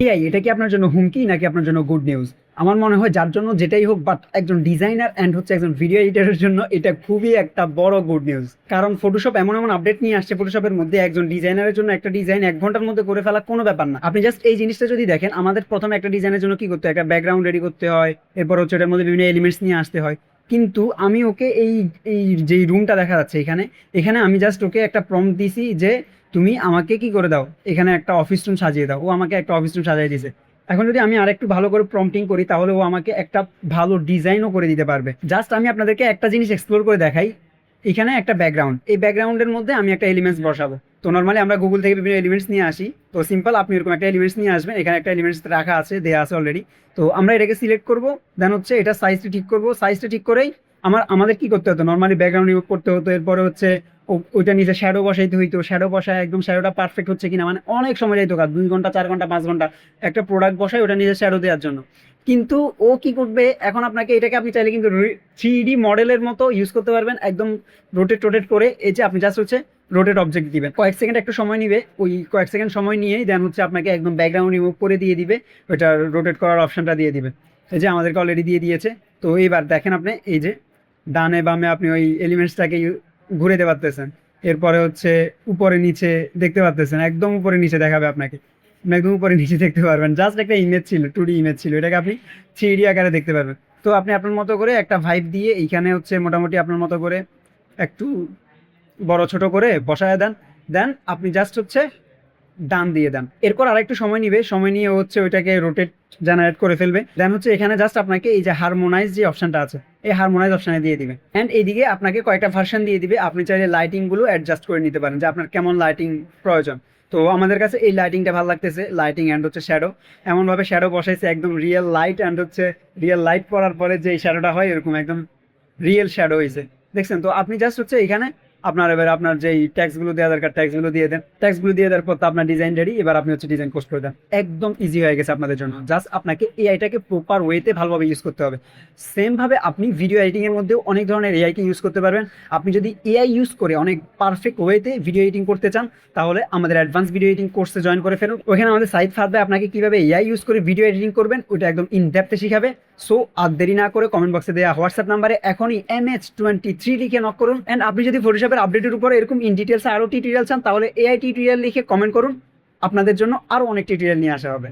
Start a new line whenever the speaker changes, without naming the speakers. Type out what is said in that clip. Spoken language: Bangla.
এআই এটা কি আপনার জন্য হুমকি নাকি আপনার জন্য গুড নিউজ? আমার মনে হয় যার জন্য যেটাই হোক, বাট একজন ডিজাইনার অ্যান্ড হচ্ছে একজন ভিডিও এডিটরের জন্য এটা খুবই একটা বড় গুড নিউজ। কারণ ফটোশপ এমন এমন আপডেট নিয়ে আসছে, ফটোশপের মধ্যে একজন ডিজাইনারের জন্য একটা ডিজাইন 1 ঘন্টার মধ্যে করে ফেলা কোনো ব্যাপার না। আপনি জাস্ট এই জিনিসটা যদি দেখেন, আমাদের প্রথমে একটা ডিজাইনের জন্য কি করতে হয়, একটা ব্যাকগ্রাউন্ড রেডি করতে হয়, এরপর হচ্ছে ওটার মধ্যে বিভিন্ন এলিমেন্টস নিয়ে আসতে হয়। কিন্তু আমি ওকে এই এই যেই রুমটা দেখা যাচ্ছে এখানে, এখানে আমি জাস্ট ওকে একটা প্রম্পট দিছি যে তুমি আমাকে কি করে দাও, এখানে একটা অফিস রুম সাজিয়ে দাও। ও আমাকে একটা অফিস রুম সাজিয়ে দিয়েছে। এখন যদি আমি আরেকটু ভালো করে প্রম্পটিং করি, তাহলে ও আমাকে একটা ভালো ডিজাইনও করে দিতে পারবে। জাস্ট আমি আপনাদেরকে একটা জিনিস এক্সপ্লোর করে দেখাই। এখানে একটা ব্যাকগ্রাউন্ড, এই ব্যাকগ্রাউন্ডের মধ্যে আমি একটা এলিমেন্টস বসাবো। তো নর্মালি আমরা গুগল থেকে বিভিন্ন এলিমেন্টস নিয়ে আসি। তো সিম্পল আপনি এরকম একটা এলিমেন্টস নিয়ে আসবেন, এখানে একটা এলিমেন্টস রাখা আছে, দেওয়া আছে অলরেডি। তো আমরা এটাকে সিলেক্ট করবো, দেন হচ্ছে এটা সাইজটা ঠিক করবো। সাইজটা ঠিক করেই আমাদের কি করতে হতো, নর্মালি ব্যাকগ্রাউন্ড রিমুভ করতে হতো, এরপরে হচ্ছে ওইটা নিচে শ্যাডো বসাইতে হইতো। শ্যাডো বসায় একদম শ্যাডোটা পারফেক্ট হচ্ছে কিনা, মানে অনেক সময় যাইতো, 2 ঘন্টা 4 ঘন্টা 5 ঘন্টা একটা প্রোডাক্ট বসায় ওটা নিজে শ্যাডো দেওয়ার জন্য। কিন্তু ও কি করবে এখন, আপনাকে এটাকে আপনি চাইলে কিন্তু 3D মডেলের মতো ইউজ করতে পারবেন, একদম রোটেট করে। এই যে আপনি জাস্ট হচ্ছে রোটেট অবজেক্ট দিবেন, কয়েক সেকেন্ড একটু সময় নিবে, ওই কয়েক সেকেন্ড সময় নিয়েই দেন হচ্ছে আপনাকে একদম ব্যাকগ্রাউন্ড রিমুভ করে দিয়ে দিবে, ওইটা রোটেট করার অপশনটা দিয়ে দিবে। এই যে আমাদেরকে অলরেডি দিয়ে দিয়েছে। তো এইবার দেখেন আপনি, এই যে ডানে বামে আপনি ওই এলিমেন্টসটাকে ঘুরেতে পারতেছেন। এরপরে হচ্ছে উপরে নিচে দেখতে পারতেছেন, একদম উপরে নিচে দেখাবে আপনাকে, আপনি একদম উপরে নিচে দেখতে পারবেন। জাস্ট একটা ইমেজ ছিল, 2D ইমেজ ছিল, এটাকে আপনি 3D আকারে দেখতে পারবেন। তো আপনি আপনার মতো করে একটা ভাইব দিয়ে এইখানে হচ্ছে মোটামুটি আপনার মতো করে একটু বড় ছোট করে বসায় দেন। দেন আপনি জাস্ট হচ্ছে ডান দিয়ে দেন। এরপর আরেকটু সময় নিবে, সময় নিয়ে হচ্ছে ওইটাকে রোটেট জেনারেট করে ফেলবে। দেন হচ্ছে এখানে জাস্ট আপনাকে এই যে হারমোনাইজ যে অপশনটা আছে, এই হারমোনাইজ অপশনে দিয়ে দিবে। অ্যান্ড এইদিকে আপনাকে কয়েকটা ভার্সন দিয়ে দিবে, আপনি চাইলে লাইটিংগুলো অ্যাডজাস্ট করে নিতে পারেন যে আপনার কেমন লাইটিং প্রয়োজন। তো আমাদের কাছে এই লাইটিংটা ভালো লাগতেছে, লাইটিং অ্যান্ড হচ্ছে শ্যাডো। এমনভাবে শ্যাডো বসাইছে একদম রিয়েল লাইট, অ্যান্ড হচ্ছে রিয়েল লাইট পড়ার পরে যে এই শ্যাডোটা হয় এরকম একদম রিয়েল শ্যাডো হয়েছে, দেখছেন? তো আপনি জাস্ট হচ্ছে এখানে আপনার এবার আপনার যেই ট্যাক্সগুলো দেওয়া দরকার ট্যাক্সগুলো দিয়ে দেন। ট্যাক্সগুলো দিয়ে দেওয়ার পর তো আপনার ডিজাইন রেডি। এবার আপনি হচ্ছে ডিজাইন পোস্ট করে দেন, একদম ইজি হয়ে গেছে আপনাদের জন্য। জাস্ট আপনাকে এআইটাকে প্রপার ওয়েতে ভালোভাবে ইউজ করতে হবে। সেম ভাবে আপনি ভিডিও এডিটিং এর মধ্যেও অনেক ধরনের এআইকে ইউজ করতে পারবেন। আপনি যদি এআই ইউজ করে অনেক পারফেক্ট ওয়েতে ভিডিও এডিটিং করতে চান, তাহলে আমাদের অ্যাডভান্স ভিডিও এডিটিং কোর্সে জয়েন করে ফেলুন। ওখানে আমাদের সাইট থাকবে, আপনাকে কিভাবে এআই ইউজ করে ভিডিও এডিটিং করবেন ওইটা একদম ইন ডেপথে শিখাবে। সো আর দেরি না করে কমেন্ট বক্সে দেওয়া হোয়াটসঅ্যাপ নাম্বারে এখনই MH23 লিখে নক করুন। অ্যান্ড আপনি যদি ফটোশপের আপডেটের উপরে এরকম ইন ডিটেলস আরও টিউটোরিয়াল চান, তাহলে এআই টিউটোরিয়াল লিখে কমেন্ট করুন। আপনাদের জন্য আরও অনেক টিউটোরিয়াল নিয়ে আসা হবে।